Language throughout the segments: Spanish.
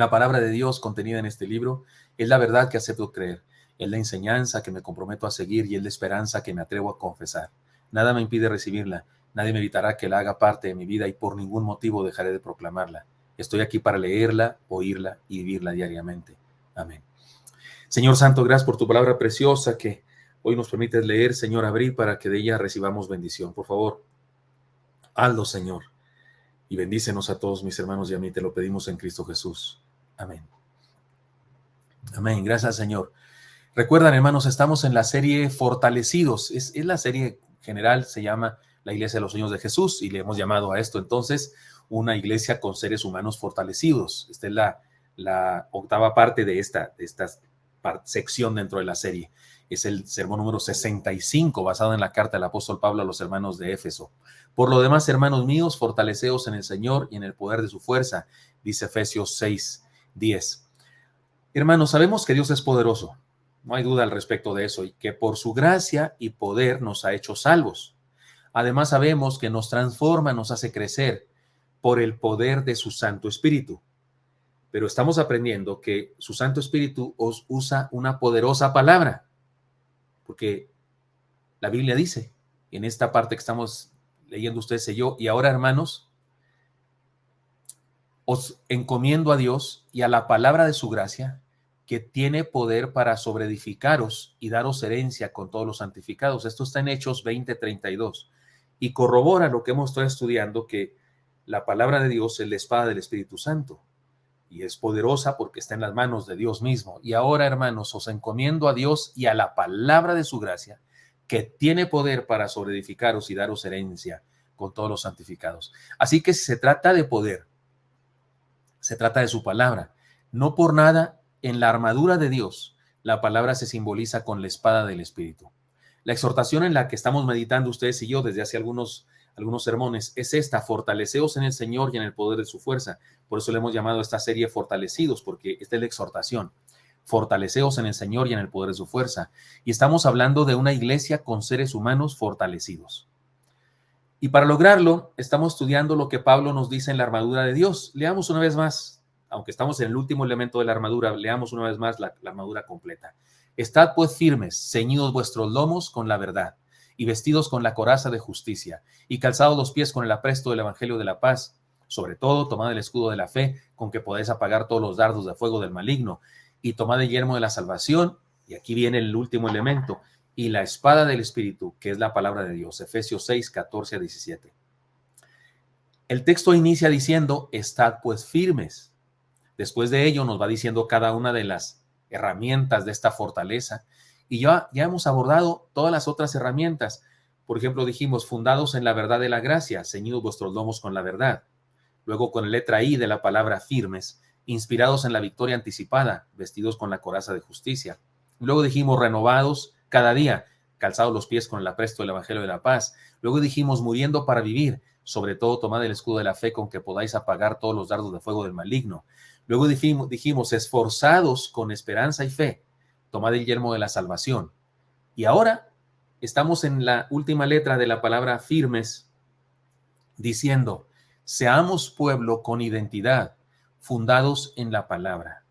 La palabra de Dios contenida en este libro es la verdad que acepto creer, es la enseñanza que me comprometo a seguir y es la esperanza que me atrevo a confesar. Nada me impide recibirla, nadie me evitará que la haga parte de mi vida y por ningún motivo dejaré de proclamarla. Estoy aquí para leerla, oírla y vivirla diariamente. Amén. Señor Santo, gracias por tu palabra preciosa que hoy nos permites leer, Señor, abrir para que de ella recibamos bendición. Por favor, hazlo, Señor, y bendícenos a todos mis hermanos y a mí, te lo pedimos en Cristo Jesús. Amén. Amén. Gracias, Señor. Recuerdan, hermanos, estamos en la serie Fortalecidos. Es la serie general, se llama la Iglesia de los Sueños de Jesús y le hemos llamado a esto entonces una iglesia con seres humanos fortalecidos. Esta es la octava parte de esta sección dentro de la serie. Es el sermón número 65, basado en la carta del apóstol Pablo a los hermanos de Éfeso. Por lo demás, hermanos míos, fortaleceos en el Señor y en el poder de su fuerza, dice Efesios 6:10. Hermanos, sabemos que Dios es poderoso. No hay duda al respecto de eso, y que por su gracia y poder nos ha hecho salvos. Además sabemos que nos transforma, nos hace crecer por el poder de su Santo Espíritu. Pero estamos aprendiendo que su Santo Espíritu os usa una poderosa palabra, porque la Biblia dice, en esta parte que estamos leyendo ustedes y yo, y ahora, hermanos, os encomiendo a Dios y a la palabra de su gracia, que tiene poder para sobreedificaros y daros herencia con todos los santificados. Esto está en Hechos 20:32 y corrobora lo que hemos estado estudiando, que la palabra de Dios es la espada del Espíritu Santo y es poderosa porque está en las manos de Dios mismo. Y ahora, hermanos, os encomiendo a Dios y a la palabra de su gracia, que tiene poder para sobreedificaros y daros herencia con todos los santificados. Así que si se trata de poder, se trata de su palabra. No por nada en la armadura de Dios, la palabra se simboliza con la espada del Espíritu. La exhortación en la que estamos meditando ustedes y yo desde hace algunos sermones es esta: fortaleceos en el Señor y en el poder de su fuerza. Por eso le hemos llamado a esta serie Fortalecidos, porque esta es la exhortación. Fortaleceos en el Señor y en el poder de su fuerza. Y estamos hablando de una iglesia con seres humanos fortalecidos. Y para lograrlo, estamos estudiando lo que Pablo nos dice en la armadura de Dios. Leamos una vez más, aunque estamos en el último elemento de la armadura, leamos una vez más la armadura completa. Estad pues firmes, ceñidos vuestros lomos con la verdad, y vestidos con la coraza de justicia, y calzados los pies con el apresto del evangelio de la paz. Sobre todo, tomad el escudo de la fe, con que podéis apagar todos los dardos de fuego del maligno, y tomad el yelmo de la salvación, y aquí viene el último elemento, y la espada del Espíritu, que es la palabra de Dios. Efesios 6:14-17. El texto inicia diciendo, estad pues firmes. Después de ello nos va diciendo cada una de las herramientas de esta fortaleza, y ya hemos abordado todas las otras herramientas. Por ejemplo, dijimos, fundados en la verdad de la gracia, ceñidos vuestros lomos con la verdad. Luego con la letra I de la palabra firmes, inspirados en la victoria anticipada, vestidos con la coraza de justicia. Luego dijimos, renovados cada día, calzados los pies con el apresto del evangelio de la paz. Luego dijimos, muriendo para vivir, sobre todo tomad el escudo de la fe, con que podáis apagar todos los dardos de fuego del maligno. Luego dijimos, esforzados con esperanza y fe, tomad el yelmo de la salvación. Y ahora estamos en la última letra de la palabra firmes, diciendo, seamos pueblo con identidad, fundados en la palabra.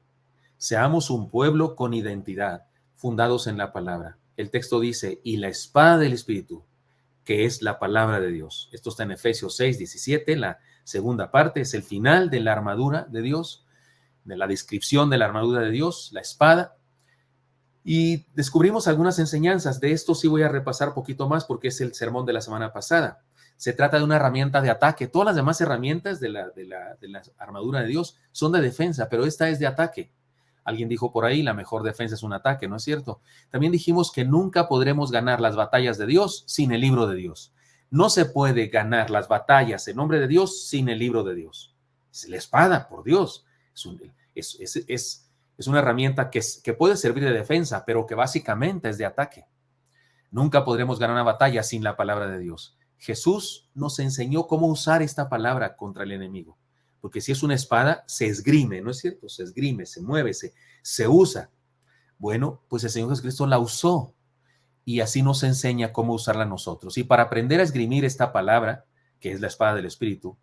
Seamos un pueblo con identidad, fundados en la palabra. El texto dice, y la espada del Espíritu, que es la palabra de Dios. Esto está en Efesios 6:17, la segunda parte, es el final de la armadura de Dios, de la descripción de la armadura de Dios, la espada. Y descubrimos algunas enseñanzas. De esto sí voy a repasar poquito más porque es el sermón de la semana pasada. Se trata de una herramienta de ataque. Todas las demás herramientas de la armadura de Dios son de defensa, pero esta es de ataque. Alguien dijo por ahí, la mejor defensa es un ataque, ¿no es cierto? También dijimos que nunca podremos ganar las batallas de Dios sin el libro de Dios. No se puede ganar las batallas en nombre de Dios sin el libro de Dios. Es la espada, por Dios. Es una herramienta que puede servir de defensa, pero que básicamente es de ataque. Nunca podremos ganar una batalla sin la palabra de Dios. Jesús nos enseñó cómo usar esta palabra contra el enemigo. Porque si es una espada, se esgrime, ¿no es cierto? Se esgrime, se mueve, se usa. Bueno, pues el Señor Jesucristo la usó y así nos enseña cómo usarla nosotros. Y para aprender a esgrimir esta palabra, que es la espada del Espíritu,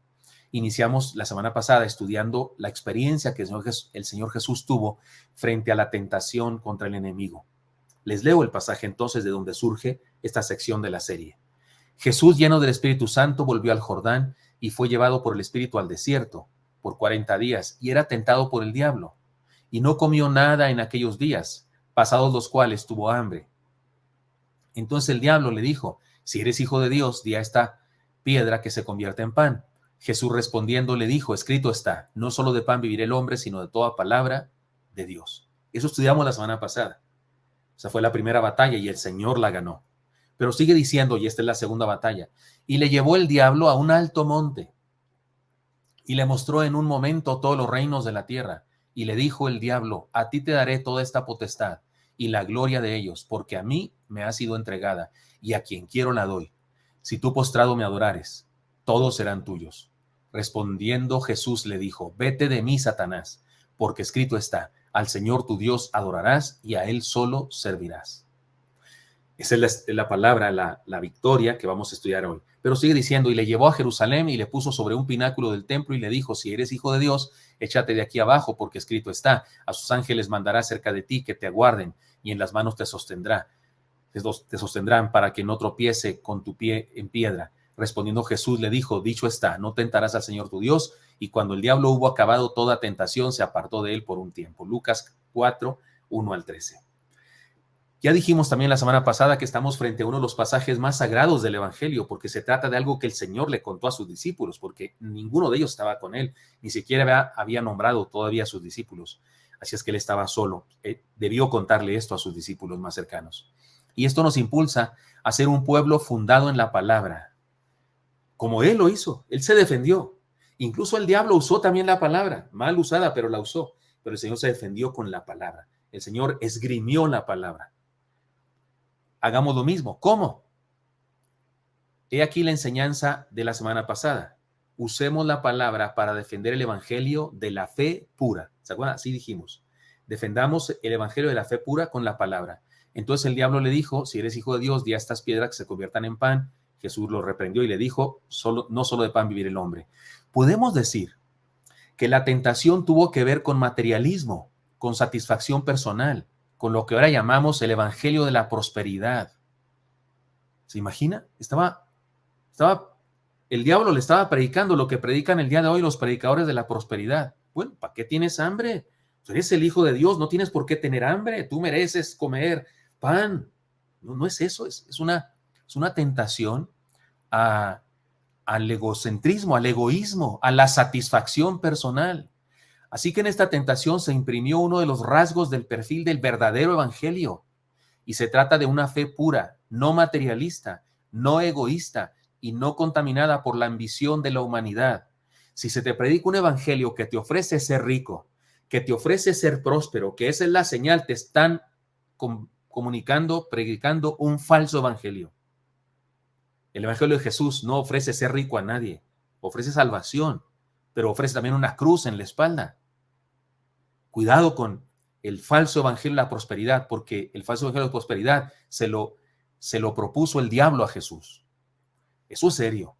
Iniciamos la semana pasada estudiando la experiencia que el Señor Jesús tuvo frente a la tentación contra el enemigo. Les leo el pasaje entonces de donde surge esta sección de la serie. Jesús, lleno del Espíritu Santo, volvió al Jordán y fue llevado por el Espíritu al desierto por 40 días y era tentado por el diablo. Y no comió nada en aquellos días, pasados los cuales tuvo hambre. Entonces el diablo le dijo: si eres hijo de Dios, di a esta piedra que se convierta en pan. Jesús respondiendo le dijo: escrito está, no solo de pan vivirá el hombre, sino de toda palabra de Dios. Eso estudiamos la semana pasada. Esa fue la primera batalla y el Señor la ganó. Pero sigue diciendo, y esta es la segunda batalla, y le llevó el diablo a un alto monte y le mostró en un momento todos los reinos de la tierra. Y le dijo el diablo: a ti te daré toda esta potestad y la gloria de ellos, porque a mí me ha sido entregada, y a quien quiero la doy. Si tú postrado me adorares, todos serán tuyos. Respondiendo Jesús le dijo: vete de mí, Satanás, porque escrito está, al Señor tu Dios adorarás y a Él solo servirás. Esa es la palabra, la victoria que vamos a estudiar hoy. Pero sigue diciendo, y le llevó a Jerusalén y le puso sobre un pináculo del templo y le dijo: si eres hijo de Dios, échate de aquí abajo, porque escrito está, a sus ángeles mandará cerca de ti que te aguarden, y en las manos te sostendrán para que no tropiece con tu pie en piedra. Respondiendo Jesús le dijo: dicho está, no tentarás al Señor tu Dios. Y cuando el diablo hubo acabado toda tentación, se apartó de él por un tiempo. Lucas 4, 1 al 13. Ya dijimos también la semana pasada que estamos frente a uno de los pasajes más sagrados del Evangelio, porque se trata de algo que el Señor le contó a sus discípulos, porque ninguno de ellos estaba con él, ni siquiera había nombrado todavía a sus discípulos. Así es que él estaba solo. Debió contarle esto a sus discípulos más cercanos. Y esto nos impulsa a ser un pueblo fundado en la palabra, como él lo hizo. Él se defendió. Incluso el diablo usó también la palabra, mal usada, pero la usó. Pero el Señor se defendió con la palabra. El Señor esgrimió la palabra. Hagamos lo mismo. ¿Cómo? He aquí la enseñanza de la semana pasada. Usemos la palabra para defender el evangelio de la fe pura. ¿Se acuerdan? Así dijimos. Defendamos el evangelio de la fe pura con la palabra. Entonces el diablo le dijo: si eres hijo de Dios, di a estas piedras que se conviertan en pan. Jesús lo reprendió y le dijo: no solo de pan vivir el hombre. Podemos decir que la tentación tuvo que ver con materialismo, con satisfacción personal, con lo que ahora llamamos el evangelio de la prosperidad. ¿Se imagina? El diablo le estaba predicando lo que predican el día de hoy los predicadores de la prosperidad. Bueno, ¿para qué tienes hambre? Tú eres el hijo de Dios, no tienes por qué tener hambre, tú mereces comer pan. No es eso, es una tentación al egocentrismo, al egoísmo, a la satisfacción personal. Así que en esta tentación se imprimió uno de los rasgos del perfil del verdadero evangelio, y se trata de una fe pura, no materialista, no egoísta y no contaminada por la ambición de la humanidad. Si se te predica un evangelio que te ofrece ser rico, que te ofrece ser próspero, que esa es la señal, te están comunicando, predicando un falso evangelio. El evangelio de Jesús no ofrece ser rico a nadie, ofrece salvación, pero ofrece también una cruz en la espalda. Cuidado con el falso evangelio de la prosperidad, porque el falso evangelio de la prosperidad se lo propuso el diablo a Jesús. Eso es serio.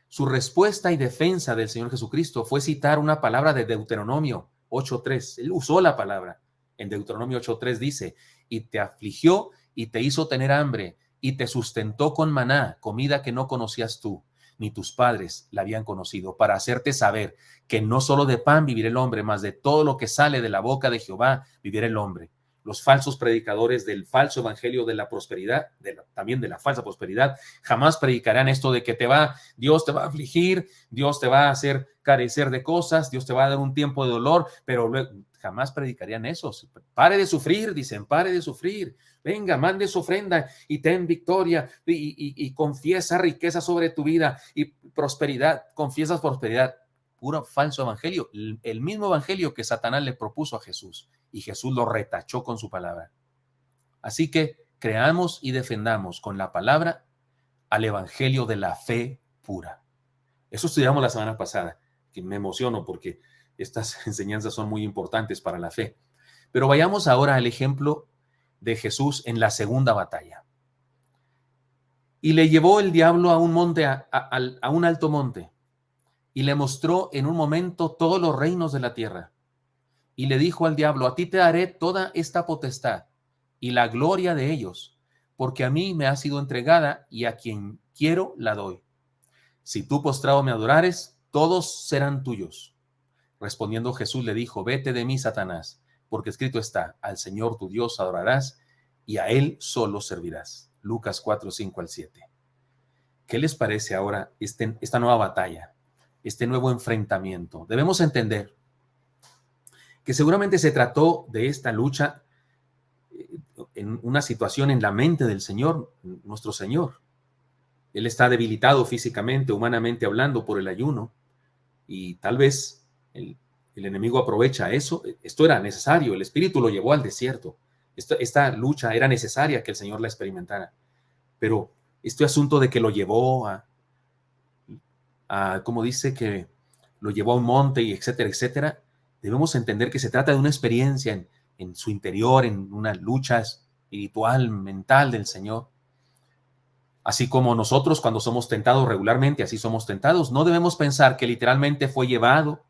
Su respuesta y defensa del Señor Jesucristo fue citar una palabra de Deuteronomio 8:3. Él usó la palabra. En Deuteronomio 8:3 dice: y te afligió y te hizo tener hambre y te sustentó con maná, comida que no conocías tú, ni tus padres la habían conocido, para hacerte saber que no solo de pan vivirá el hombre, mas de todo lo que sale de la boca de Jehová vivirá el hombre. Los falsos predicadores del falso evangelio de la prosperidad, también de la falsa prosperidad, jamás predicarán esto de que Dios te va a afligir, Dios te va a hacer carecer de cosas, Dios te va a dar un tiempo de dolor, pero jamás predicarían eso. Pare de sufrir, dicen, pare de sufrir. Venga, mande su ofrenda y ten victoria y confiesa riqueza sobre tu vida y prosperidad, confiesas prosperidad. Puro falso evangelio, el mismo evangelio que Satanás le propuso a Jesús, y Jesús lo retachó con su palabra. Así que creamos y defendamos con la palabra al evangelio de la fe pura. Eso estudiamos la semana pasada, que me emociono porque estas enseñanzas son muy importantes para la fe. Pero vayamos ahora al ejemplo de Jesús en la segunda batalla. Y le llevó el diablo a un monte, a un alto monte, y le mostró en un momento todos los reinos de la tierra. Y le dijo al diablo: a ti te daré toda esta potestad y la gloria de ellos, porque a mí me ha sido entregada y a quien quiero la doy. Si tú postrado me adorares, todos serán tuyos. Respondiendo Jesús le dijo: vete de mí, Satanás, porque escrito está: al Señor tu Dios adorarás y a Él solo servirás. Lucas 4, 5 al 7. ¿Qué les parece ahora esta nueva batalla, este nuevo enfrentamiento? Debemos entender que seguramente se trató de esta lucha en una situación en la mente del Señor, nuestro Señor. Él está debilitado físicamente, humanamente hablando, por el ayuno, y tal vez el enemigo aprovecha eso. Esto era necesario, el Espíritu lo llevó al desierto. Esta lucha era necesaria que el Señor la experimentara, pero este asunto de que lo llevó como dice, que lo llevó a un monte y etcétera, etcétera, debemos entender que se trata de una experiencia en su interior, en una lucha espiritual, mental del Señor. Así como nosotros cuando somos tentados regularmente, así somos tentados. No debemos pensar que literalmente fue llevado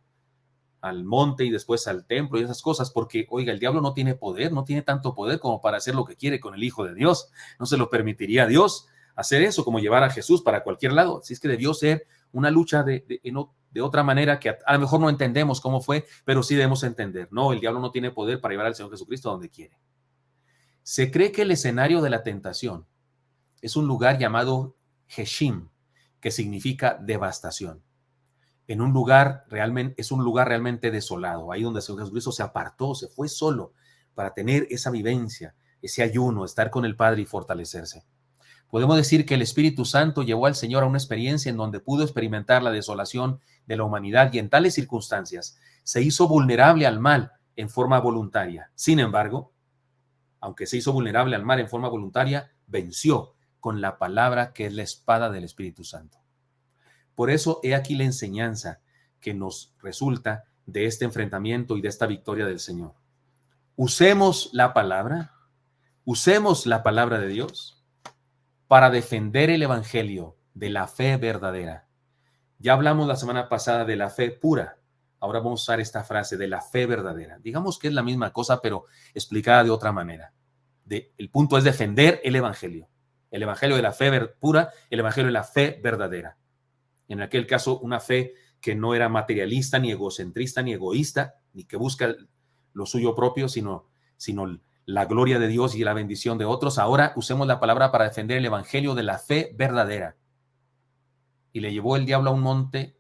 al monte y después al templo y esas cosas, porque, oiga, el diablo no tiene poder, no tiene tanto poder como para hacer lo que quiere con el Hijo de Dios. No se lo permitiría a Dios hacer eso, como llevar a Jesús para cualquier lado. Así es que debió ser una lucha de otra manera que a lo mejor no entendemos cómo fue, pero sí debemos entender. No, el diablo no tiene poder para llevar al Señor Jesucristo a donde quiere. Se cree que el escenario de la tentación es un lugar llamado Heshim, que significa devastación. Es un lugar realmente desolado, ahí donde el Señor Jesucristo se apartó, se fue solo para tener esa vivencia, ese ayuno, estar con el Padre y fortalecerse. Podemos decir que el Espíritu Santo llevó al Señor a una experiencia en donde pudo experimentar la desolación de la humanidad y en tales circunstancias se hizo vulnerable al mal en forma voluntaria. Sin embargo, aunque se hizo vulnerable al mal en forma voluntaria, venció con la palabra que es la espada del Espíritu Santo. Por eso, he aquí la enseñanza que nos resulta de este enfrentamiento y de esta victoria del Señor. Usemos la palabra de Dios para defender el evangelio de la fe verdadera. Ya hablamos la semana pasada de la fe pura. Ahora vamos a usar esta frase de la fe verdadera. Digamos que es la misma cosa, pero explicada de otra manera. El punto es defender el evangelio de la fe pura, el evangelio de la fe verdadera. En aquel caso, una fe que no era materialista, ni egocentrista, ni egoísta, ni que busca lo suyo propio, sino la gloria de Dios y la bendición de otros. Ahora usemos la palabra para defender el evangelio de la fe verdadera. Y le llevó el diablo a un monte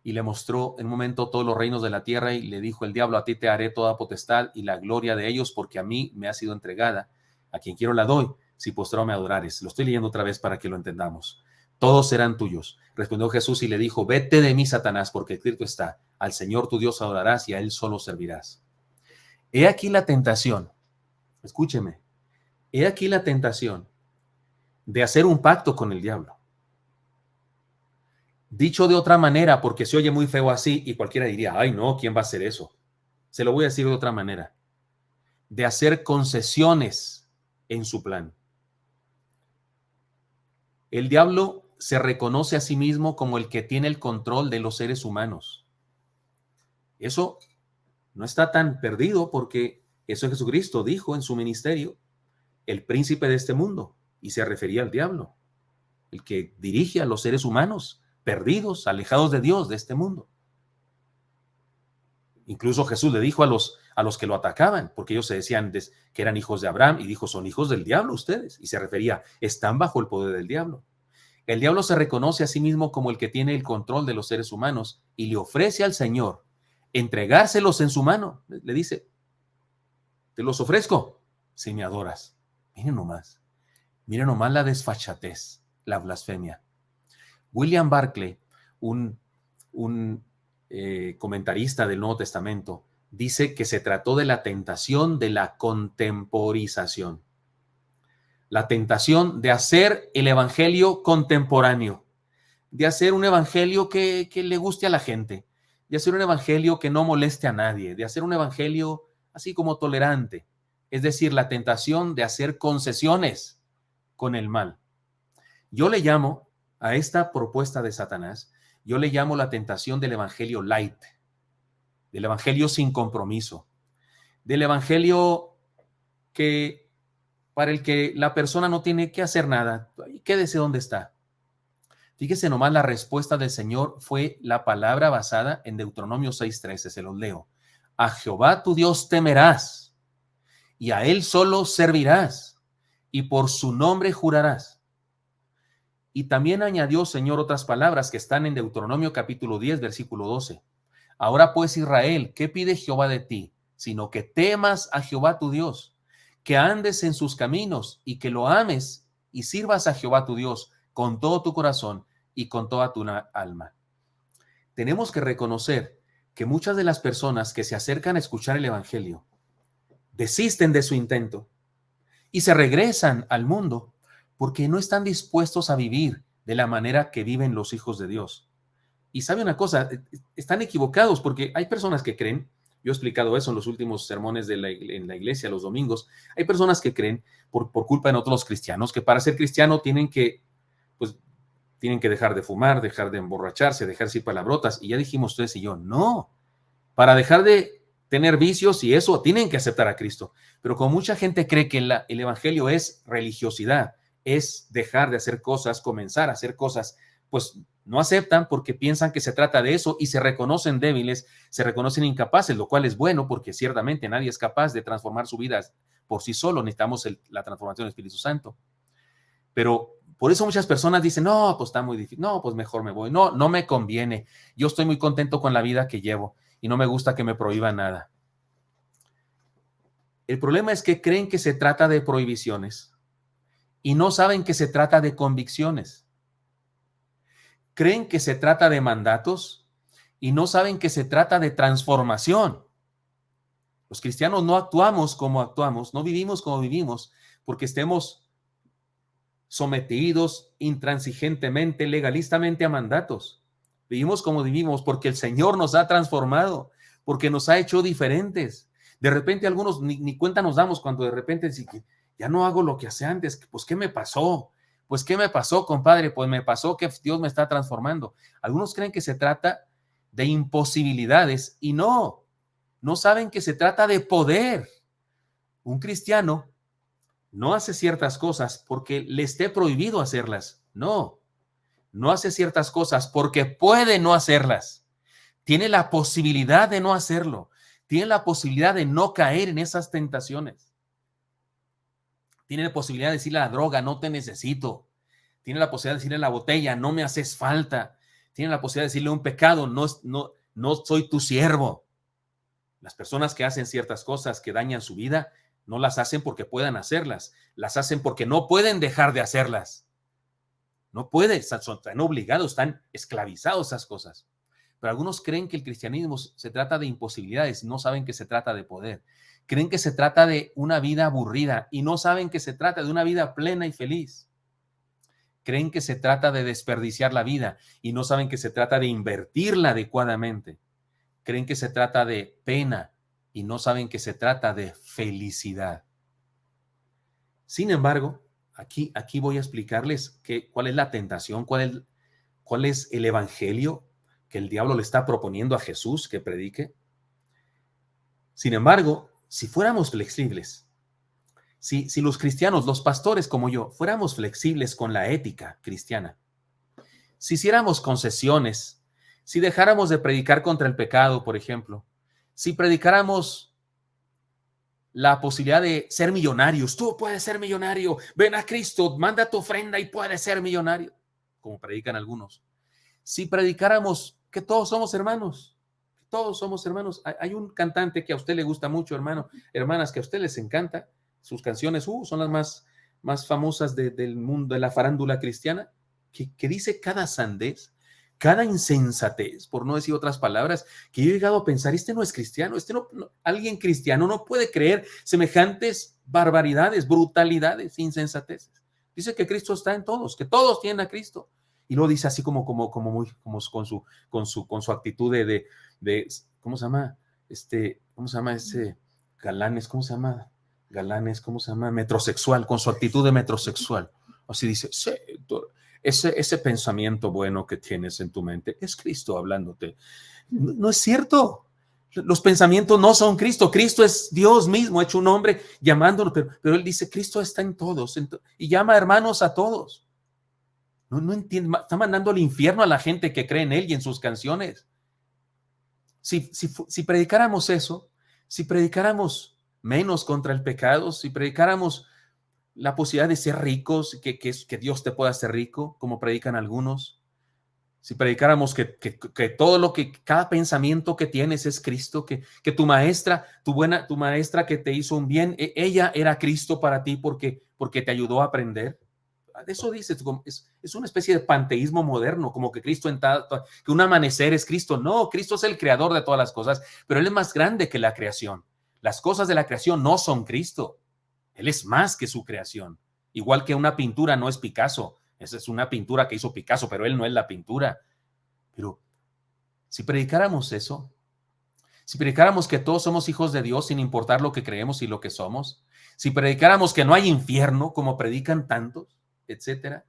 y le mostró en un momento todos los reinos de la tierra y le dijo el diablo: a ti te haré toda potestad y la gloria de ellos, porque a mí me ha sido entregada. A quien quiero la doy, si postrado me adorares. Lo estoy leyendo otra vez para que lo entendamos. Todos serán tuyos. Respondió Jesús y le dijo: vete de mí, Satanás, porque escrito está: al Señor tu Dios adorarás y a Él solo servirás. He aquí la tentación, escúcheme, he aquí la tentación de hacer un pacto con el diablo. Dicho de otra manera, porque se oye muy feo así y cualquiera diría: ay no, ¿quién va a hacer eso? Se lo voy a decir de otra manera: de hacer concesiones en su plan. El diablo se reconoce a sí mismo como el que tiene el control de los seres humanos. Eso no está tan perdido, porque eso Jesucristo dijo en su ministerio: el príncipe de este mundo, y se refería al diablo, el que dirige a los seres humanos perdidos, alejados de Dios, de este mundo. Incluso Jesús le dijo a los que lo atacaban, porque ellos se decían que eran hijos de Abraham, y dijo: son hijos del diablo ustedes, y se refería: están bajo el poder del diablo. El diablo se reconoce a sí mismo como el que tiene el control de los seres humanos y le ofrece al Señor entregárselos en su mano. Le dice: te los ofrezco si me adoras. Miren nomás la desfachatez, la blasfemia. William Barclay, un comentarista del Nuevo Testamento, dice que se trató de la tentación de la contemporización. La tentación de hacer el evangelio contemporáneo, de hacer un evangelio que le guste a la gente, de hacer un evangelio que no moleste a nadie, de hacer un evangelio así como tolerante. Es decir, la tentación de hacer concesiones con el mal. Yo le llamo a esta propuesta de Satanás Yo le llamo la tentación del evangelio light, del evangelio sin compromiso, del evangelio que para el que la persona no tiene que hacer nada. Quédese donde está. Fíjese nomás, la respuesta del Señor fue la palabra basada en Deuteronomio 6:13, se los leo. A Jehová tu Dios temerás, y a él solo servirás, y por su nombre jurarás. Y también añadió, Señor, otras palabras que están en Deuteronomio capítulo 10, versículo 12. Ahora pues, Israel, ¿qué pide Jehová de ti? Sino que temas a Jehová tu Dios, que andes en sus caminos y que lo ames y sirvas a Jehová tu Dios con todo tu corazón y con toda tu alma. Tenemos que reconocer que muchas de las personas que se acercan a escuchar el evangelio desisten de su intento y se regresan al mundo porque no están dispuestos a vivir de la manera que viven los hijos de Dios. Y sabe una cosa, están equivocados porque hay personas que creen, yo he explicado eso en los últimos sermones en la iglesia los domingos, hay personas que creen por culpa de nosotros los cristianos que para ser cristiano tienen que dejar de fumar, dejar de emborracharse, dejar de decir palabrotas. Y ya dijimos ustedes y yo, no, para dejar de tener vicios y eso tienen que aceptar a Cristo. Pero como mucha gente cree que el evangelio es religiosidad, es dejar de hacer cosas, comenzar a hacer cosas, pues no aceptan porque piensan que se trata de eso y se reconocen débiles, se reconocen incapaces, lo cual es bueno porque ciertamente nadie es capaz de transformar su vida por sí solo, necesitamos la transformación del Espíritu Santo. Pero por eso muchas personas dicen, no, pues está muy difícil, no, pues mejor me voy, no me conviene, yo estoy muy contento con la vida que llevo y no me gusta que me prohíban nada. El problema es que creen que se trata de prohibiciones y no saben que se trata de convicciones. Creen que se trata de mandatos y no saben que se trata de transformación. Los cristianos no actuamos como actuamos, no vivimos como vivimos, porque estemos sometidos intransigentemente, legalistamente a mandatos. Vivimos como vivimos porque el Señor nos ha transformado, porque nos ha hecho diferentes. De repente algunos ni cuenta nos damos cuando de repente dicen, ya no hago lo que hacía antes, pues ¿qué me pasó? Pues ¿qué me pasó, compadre? Pues me pasó que Dios me está transformando. Algunos creen que se trata de imposibilidades y no saben que se trata de poder. Un cristiano no hace ciertas cosas porque le esté prohibido hacerlas. No hace ciertas cosas porque puede no hacerlas. Tiene la posibilidad de no hacerlo. Tiene la posibilidad de no caer en esas tentaciones. Tiene la posibilidad de decirle a la droga, no te necesito. Tiene la posibilidad de decirle a la botella, no me haces falta. Tiene la posibilidad de decirle a un pecado, no soy tu siervo. Las personas que hacen ciertas cosas que dañan su vida, no las hacen porque puedan hacerlas. Las hacen porque no pueden dejar de hacerlas. No pueden, están obligados, están esclavizados a esas cosas. Pero algunos creen que el cristianismo se trata de imposibilidades, no saben que se trata de poder. Creen que se trata de una vida aburrida y no saben que se trata de una vida plena y feliz. Creen que se trata de desperdiciar la vida y no saben que se trata de invertirla adecuadamente. Creen que se trata de pena y no saben que se trata de felicidad. Sin embargo, aquí voy a explicarles cuál es la tentación, cuál es el evangelio que el diablo le está proponiendo a Jesús que predique. Sin embargo, si fuéramos flexibles, si los cristianos, los pastores como yo, fuéramos flexibles con la ética cristiana, si hiciéramos concesiones, si dejáramos de predicar contra el pecado, por ejemplo, si predicáramos la posibilidad de ser millonarios, tú puedes ser millonario, ven a Cristo, manda tu ofrenda y puedes ser millonario, como predican algunos. Si predicáramos que todos somos hermanos, hay un cantante que a usted le gusta mucho, hermano, hermanas, que a usted les encanta, sus canciones son las más famosas del mundo de la farándula cristiana, que dice cada sandez, cada insensatez, por no decir otras palabras, que yo he llegado a pensar, no es cristiano, alguien cristiano no puede creer semejantes barbaridades, brutalidades, insensateces. Dice que Cristo está en todos, que todos tienen a Cristo. Y luego dice así como con su actitud de ¿cómo se llama? ¿Cómo se llama ese? Galanes, ¿cómo se llama? Galanes, ¿cómo se llama? Metrosexual, con su actitud de metrosexual. Así dice, sí, ese pensamiento bueno que tienes en tu mente es Cristo hablándote. No, no es cierto. Los pensamientos no son Cristo. Cristo es Dios mismo, hecho un hombre, llamándonos, pero Él dice, Cristo está en todos, y llama hermanos a todos. No entiende, está mandando al infierno a la gente que cree en Él y en sus canciones. Si predicáramos eso, si predicáramos menos contra el pecado, si predicáramos la posibilidad de ser ricos, que Dios te pueda hacer rico, como predican algunos, si predicáramos que todo lo que, cada pensamiento que tienes es Cristo, que tu maestra, tu maestra que te hizo un bien, ella era Cristo para ti porque te ayudó a aprender. Eso dice, es una especie de panteísmo moderno, como que Cristo que un amanecer es Cristo. No, Cristo es el creador de todas las cosas, pero Él es más grande que la creación. Las cosas de la creación no son Cristo. Él es más que su creación. Igual que una pintura no es Picasso. Esa es una pintura que hizo Picasso, pero Él no es la pintura. Pero si predicáramos eso, si predicáramos que todos somos hijos de Dios sin importar lo que creemos y lo que somos, si predicáramos que no hay infierno como predican tantos, etcétera,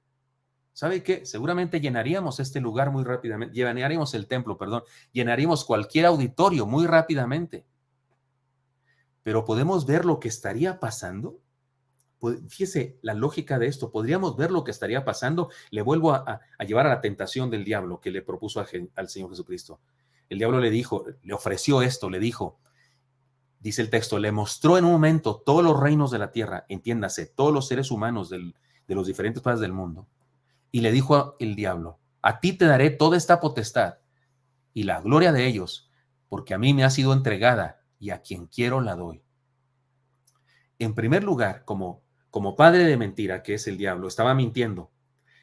¿sabe qué? Seguramente llenaríamos este lugar muy rápidamente, llenaríamos el templo, perdón, llenaríamos cualquier auditorio muy rápidamente. Pero podemos ver lo que estaría pasando. Fíjese la lógica de esto, podríamos ver lo que estaría pasando. Le vuelvo a llevar a la tentación del diablo que le propuso al Señor Jesucristo. El diablo le dijo, le ofreció esto, le dijo, dice el texto, le mostró en un momento todos los reinos de la tierra, entiéndase, todos los seres humanos de los diferentes partes del mundo, y le dijo el diablo, a ti te daré toda esta potestad y la gloria de ellos, porque a mí me ha sido entregada y a quien quiero la doy. En primer lugar, como padre de mentira, que es el diablo, estaba mintiendo.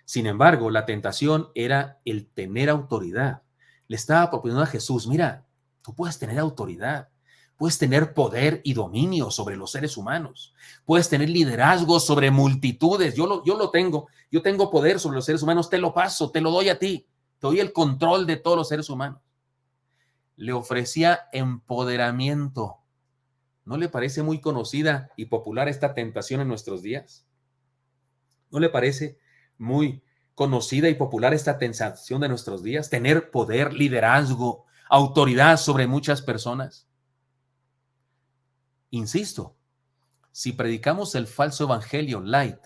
Sin embargo, la tentación era el tener autoridad. Le estaba proponiendo a Jesús, mira, tú puedes tener autoridad, puedes tener poder y dominio sobre los seres humanos, puedes tener liderazgo sobre multitudes. Yo lo tengo, yo tengo poder sobre los seres humanos, te lo paso, te lo doy a ti, te doy el control de todos los seres humanos. Le ofrecía empoderamiento. ¿No le parece muy conocida y popular esta tentación en nuestros días? ¿No le parece muy conocida y popular esta tentación de nuestros días? Tener poder, liderazgo, autoridad sobre muchas personas. Insisto, si predicamos el falso evangelio light,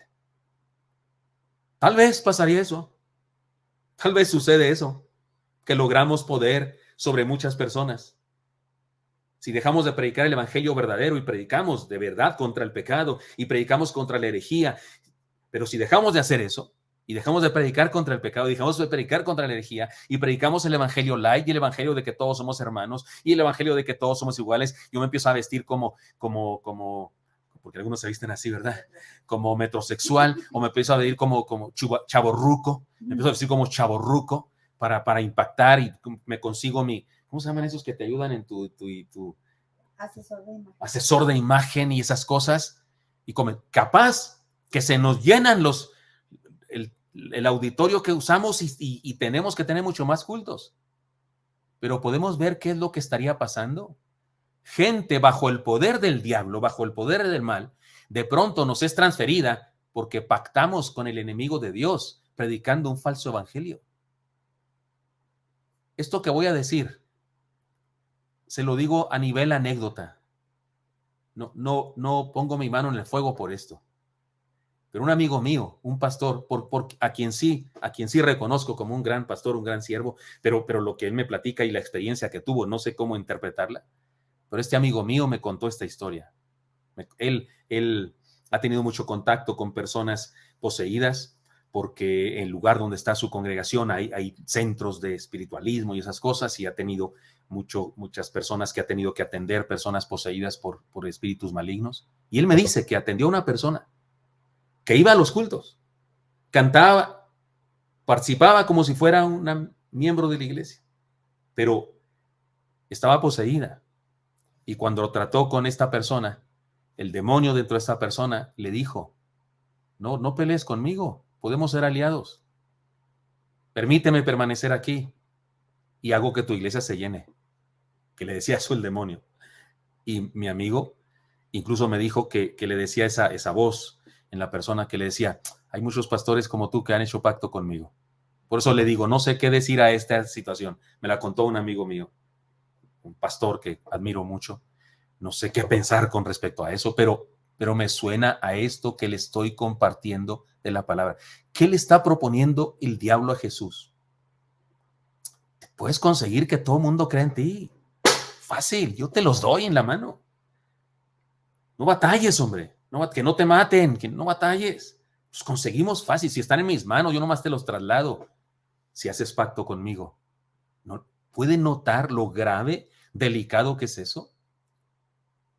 tal vez pasaría eso. Tal vez sucede eso, que logramos poder sobre muchas personas. Si dejamos de predicar el evangelio verdadero y predicamos de verdad contra el pecado y predicamos contra la herejía, pero si dejamos de hacer eso y dejamos de predicar contra el pecado y dejamos de predicar contra la herejía y predicamos el evangelio light y el evangelio de que todos somos hermanos y el evangelio de que todos somos iguales, yo me empiezo a vestir como porque algunos se visten así, ¿verdad? Como metrosexual, o me empiezo a vestir como chavorruco, me empiezo a vestir como chavorruco para impactar y me consigo ¿cómo se llaman esos que te ayudan en tu asesor de imagen y esas cosas? Y capaz que se nos llenan el auditorio que usamos y tenemos que tener mucho más cultos. Pero podemos ver qué es lo que estaría pasando. Gente bajo el poder del diablo, bajo el poder del mal, de pronto nos es transferida porque pactamos con el enemigo de Dios, predicando un falso evangelio. Esto que voy a decir, se lo digo a nivel anécdota. No pongo mi mano en el fuego por esto. Pero un amigo mío, un pastor, a quien sí reconozco como un gran pastor, un gran siervo, pero lo que él me platica y la experiencia que tuvo, no sé cómo interpretarla, pero este amigo mío me contó esta historia. Él ha tenido mucho contacto con personas poseídas, porque en el lugar donde está su congregación hay centros de espiritualismo y esas cosas, y ha tenido muchas personas que ha tenido que atender, personas poseídas por espíritus malignos. Y él me dice que atendió a una persona que iba a los cultos, cantaba, participaba como si fuera un miembro de la iglesia, pero estaba poseída. Y cuando trató con esta persona, el demonio dentro de esta persona le dijo, no pelees conmigo, podemos ser aliados. Permíteme permanecer aquí y hago que tu iglesia se llene. Que le decía eso el demonio. Y mi amigo incluso me dijo que le decía esa voz en la persona que le decía, hay muchos pastores como tú que han hecho pacto conmigo. Por eso le digo, no sé qué decir a esta situación. Me la contó un amigo mío, un pastor que admiro mucho. No sé qué pensar con respecto a eso, pero me suena a esto que le estoy compartiendo de la palabra. ¿Qué le está proponiendo el diablo a Jesús? Puedes conseguir que todo el mundo crea en ti. Fácil, yo te los doy en la mano. No batalles, hombre. No, que no te maten, que no batalles. Pues conseguimos fácil. Si están en mis manos, yo nomás te los traslado. Si haces pacto conmigo. ¿No? ¿Puede notar lo grave, delicado que es eso?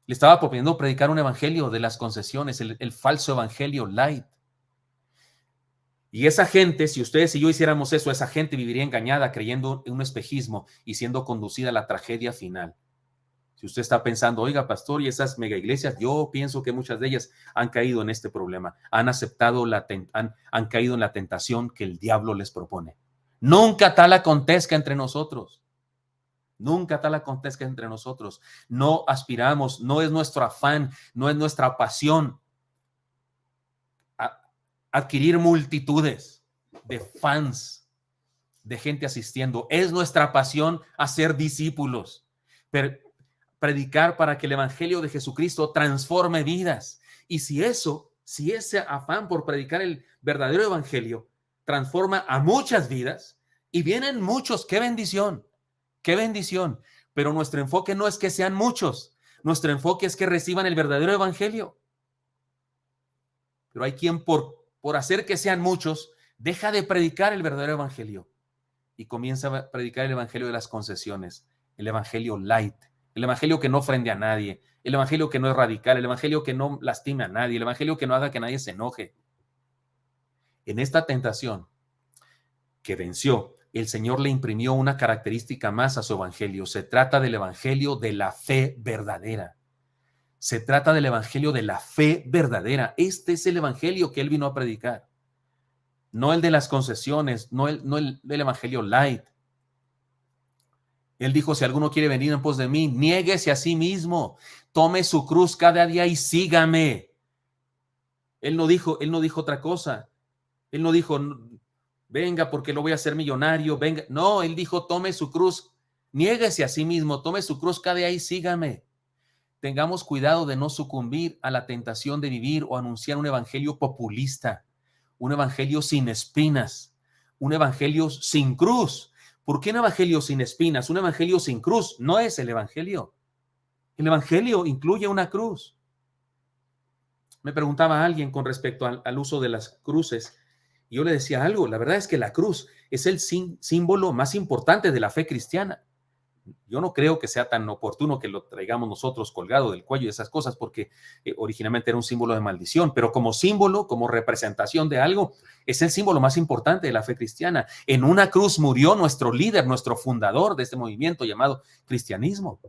Le estaba proponiendo predicar un evangelio de las concesiones, el falso evangelio light. Y esa gente, si ustedes y yo hiciéramos eso, esa gente viviría engañada, creyendo en un espejismo y siendo conducida a la tragedia final. Si usted está pensando, oiga, pastor, y esas mega iglesias, yo pienso que muchas de ellas han caído en este problema, han aceptado, han caído en la tentación que el diablo les propone. Nunca tal acontezca entre nosotros. Nunca tal acontezca entre nosotros. No aspiramos, no es nuestro afán, no es nuestra pasión a adquirir multitudes de fans, de gente asistiendo. Es nuestra pasión hacer discípulos, predicar para que el evangelio de Jesucristo transforme vidas. Y si ese afán por predicar el verdadero evangelio transforma a muchas vidas y vienen muchos, qué bendición. Qué bendición, pero nuestro enfoque no es que sean muchos, nuestro enfoque es que reciban el verdadero evangelio. Pero hay quien por hacer que sean muchos, deja de predicar el verdadero evangelio y comienza a predicar el evangelio de las concesiones, el evangelio light, el evangelio que no ofende a nadie, el evangelio que no es radical, el evangelio que no lastime a nadie, el evangelio que no haga que nadie se enoje. En esta tentación que venció, el Señor le imprimió una característica más a su evangelio. Se trata del evangelio de la fe verdadera. Se trata del evangelio de la fe verdadera. Este es el evangelio que él vino a predicar. No el de las concesiones, no el del evangelio light. Él dijo, si alguno quiere venir en pos de mí, niéguese a sí mismo, tome su cruz cada día y sígame. Él no dijo otra cosa. Él no dijo, venga porque lo voy a hacer millonario, venga. No, él dijo, tome su cruz, niéguese a sí mismo, tome su cruz cada día y sígame. Tengamos cuidado de no sucumbir a la tentación de vivir o anunciar un evangelio populista, un evangelio sin espinas, un evangelio sin cruz. ¿Por qué un evangelio sin espinas? Un evangelio sin cruz no es el evangelio. El evangelio incluye una cruz. Me preguntaba alguien con respecto al uso de las cruces. Y yo le decía algo, la verdad es que la cruz es el símbolo más importante de la fe cristiana. Yo no creo que sea tan oportuno que lo traigamos nosotros colgado del cuello y esas cosas, porque originalmente era un símbolo de maldición, pero como símbolo, como representación de algo, es el símbolo más importante de la fe cristiana. En una cruz murió nuestro líder, nuestro fundador de este movimiento llamado cristianismo.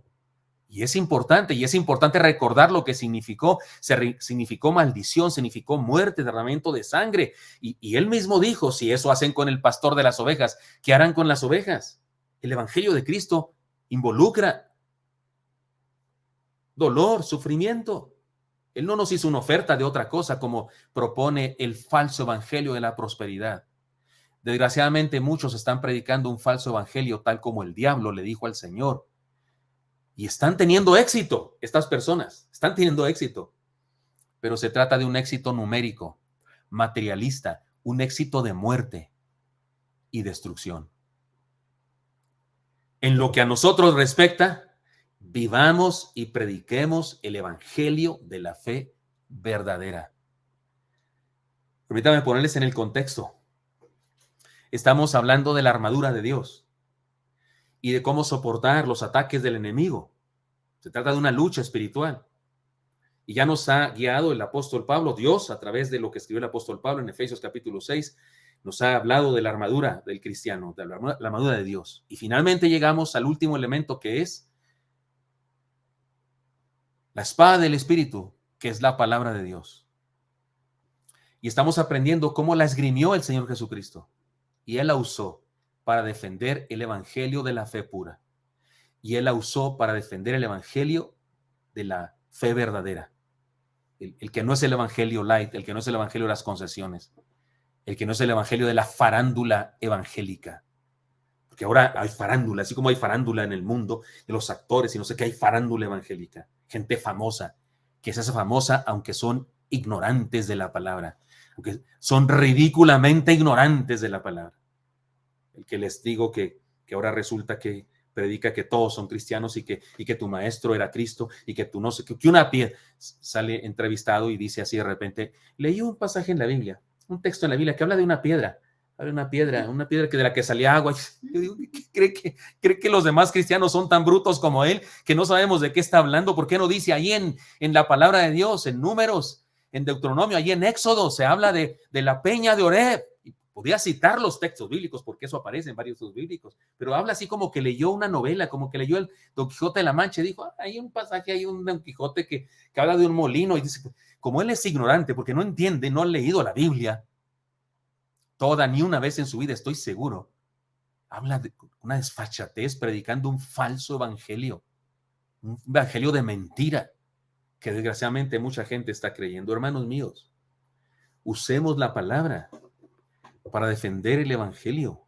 Y es importante recordar lo que significó. Significó maldición, significó muerte, derramamiento de sangre. Y él mismo dijo, si eso hacen con el pastor de las ovejas, ¿qué harán con las ovejas? El evangelio de Cristo involucra dolor, sufrimiento. Él no nos hizo una oferta de otra cosa como propone el falso evangelio de la prosperidad. Desgraciadamente muchos están predicando un falso evangelio tal como el diablo le dijo al Señor. Y están teniendo éxito, estas personas, están teniendo éxito. Pero se trata de un éxito numérico, materialista, un éxito de muerte y destrucción. En lo que a nosotros respecta, vivamos y prediquemos el evangelio de la fe verdadera. Permítame ponerles en el contexto. Estamos hablando de la armadura de Dios y de cómo soportar los ataques del enemigo. Se trata de una lucha espiritual. Y ya nos ha guiado el apóstol Pablo, Dios, a través de lo que escribió el apóstol Pablo en Efesios capítulo 6, nos ha hablado de la armadura del cristiano, de la armadura de Dios. Y finalmente llegamos al último elemento, que es la espada del Espíritu, que es la palabra de Dios. Y estamos aprendiendo cómo la esgrimió el Señor Jesucristo. Y Él la usó para defender el evangelio de la fe pura. Y Él la usó para defender el evangelio de la fe verdadera. el que no es el evangelio light, el que no es el evangelio de las concesiones, el que no es el evangelio de la farándula evangélica. Porque ahora hay farándula, así como hay farándula en el mundo de los actores y no sé qué, hay farándula evangélica, gente famosa, que se hace famosa aunque son ignorantes de la palabra, aunque son ridículamente ignorantes de la palabra. El que les digo que ahora resulta que predica que todos son cristianos y que tu maestro era Cristo y que tú no sé, que una piedra sale entrevistado y dice así de repente, leí un pasaje en la Biblia, un texto en la Biblia que habla de una piedra que de la que salía agua. Yo digo, ¿cree que los demás cristianos son tan brutos como él, que no sabemos de qué está hablando? ¿Por qué no dice ahí en la palabra de Dios, en Números, en Deuteronomio, ahí en Éxodo, se habla de la peña de Oreb? Y podría citar los textos bíblicos, porque eso aparece en varios textos bíblicos, pero habla así como que leyó una novela, como que leyó el Don Quijote de la Mancha, y dijo, hay un pasaje, hay un Don Quijote que habla de un molino, y dice, como él es ignorante, porque no entiende, no ha leído la Biblia toda, ni una vez en su vida, estoy seguro, habla de una desfachatez, predicando un falso evangelio, un evangelio de mentira, que desgraciadamente mucha gente está creyendo. Hermanos míos, usemos la palabra para defender el evangelio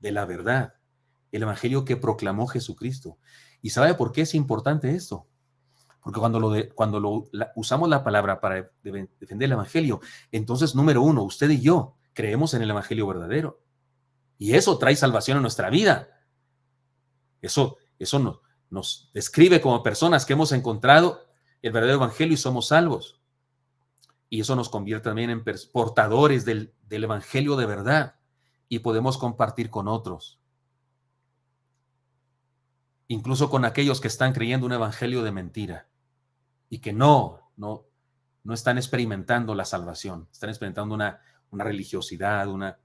de la verdad, el evangelio que proclamó Jesucristo. ¿Y sabe por qué es importante esto? Porque cuando usamos la palabra para defender el evangelio, entonces, número uno, usted y yo creemos en el evangelio verdadero. Y eso trae salvación a nuestra vida. Eso nos describe como personas que hemos encontrado el verdadero evangelio y somos salvos. Y eso nos convierte también en portadores del evangelio de verdad y podemos compartir con otros. Incluso con aquellos que están creyendo un evangelio de mentira y que no están experimentando la salvación, están experimentando una religiosidad, una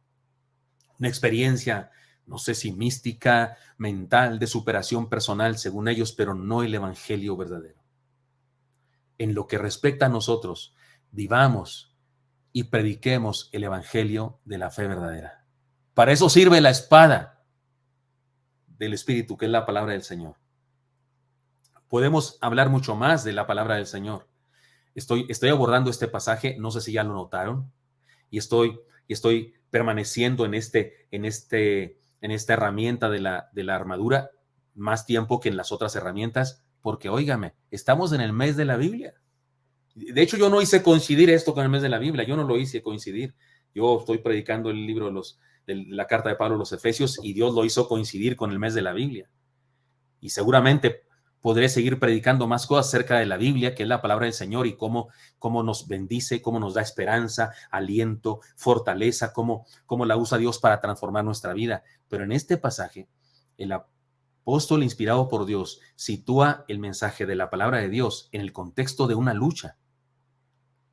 experiencia, no sé si mística, mental, de superación personal, según ellos, pero no el evangelio verdadero. En lo que respecta a nosotros, vivamos y prediquemos el evangelio de la fe verdadera. Para eso sirve la espada del Espíritu, que es la palabra del Señor. Podemos hablar mucho más de la palabra del Señor. Estoy abordando este pasaje, no sé si ya lo notaron, y estoy permaneciendo en esta herramienta de la armadura más tiempo que en las otras herramientas, porque óigame, estamos en el mes de la Biblia. De hecho, yo no hice coincidir esto con el mes de la Biblia, yo no lo hice coincidir. Yo estoy predicando el libro de la carta de Pablo a los Efesios y Dios lo hizo coincidir con el mes de la Biblia. Y seguramente podré seguir predicando más cosas acerca de la Biblia, que es la palabra del Señor, y cómo nos bendice, cómo nos da esperanza, aliento, fortaleza, cómo la usa Dios para transformar nuestra vida. Pero en este pasaje, el apóstol inspirado por Dios sitúa el mensaje de la palabra de Dios en el contexto de una lucha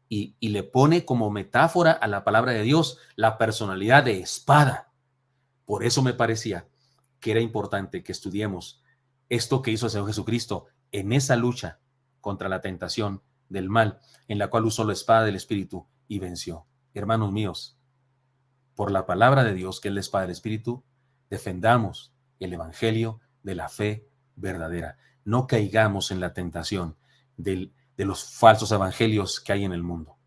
y le pone como metáfora a la palabra de Dios la personalidad de espada. Por eso me parecía que era importante que estudiemos esto que hizo el Señor Jesucristo en esa lucha contra la tentación del mal, en la cual usó la espada del Espíritu y venció. Hermanos míos, por la palabra de Dios, que es la espada del Espíritu, defendamos el evangelio de la fe verdadera. No caigamos en la tentación de los falsos evangelios que hay en el mundo.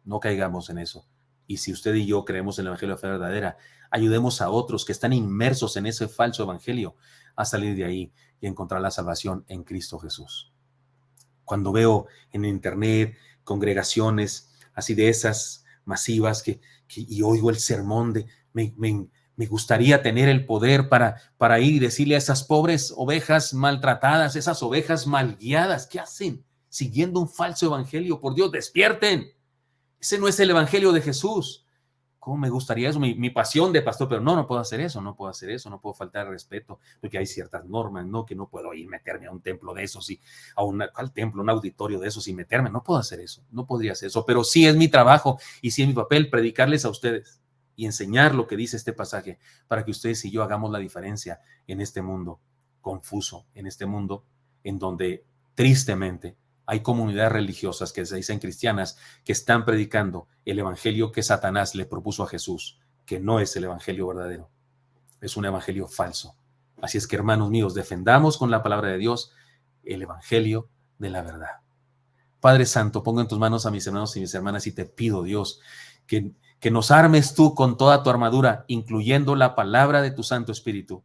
No caigamos en eso. Y si usted y yo creemos en el evangelio de la fe verdadera, ayudemos a otros que están inmersos en ese falso evangelio a salir de ahí y encontrar la salvación en Cristo Jesús. Cuando veo en internet congregaciones así de esas masivas y oigo el sermón me gustaría tener el poder para ir y decirle a esas pobres ovejas maltratadas, esas ovejas mal guiadas, ¿qué hacen? Siguiendo un falso evangelio. Por Dios, despierten. Ese no es el evangelio de Jesús. ¿Cómo me gustaría eso? Mi pasión de pastor, pero no puedo hacer eso, no puedo faltar al respeto, porque hay ciertas normas, ¿no? Que no puedo ir meterme a un templo de esos y al templo, un auditorio de esos y meterme, no puedo hacer eso, no podría hacer eso, pero sí es mi trabajo y sí es mi papel predicarles a ustedes y enseñar lo que dice este pasaje para que ustedes y yo hagamos la diferencia en este mundo confuso, en este mundo en donde tristemente hay comunidades religiosas que se dicen cristianas que están predicando el evangelio que Satanás le propuso a Jesús, que no es el evangelio verdadero, es un evangelio falso. Así es que, hermanos míos, defendamos con la palabra de Dios el evangelio de la verdad. Padre Santo, pongo en tus manos a mis hermanos y mis hermanas y te pido, Dios, que nos armes tú con toda tu armadura, incluyendo la palabra de tu Santo Espíritu,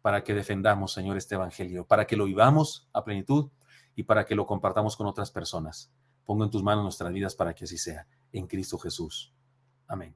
para que defendamos, Señor, este evangelio, para que lo vivamos a plenitud y para que lo compartamos con otras personas. Pongo en tus manos nuestras vidas para que así sea. En Cristo Jesús. Amén.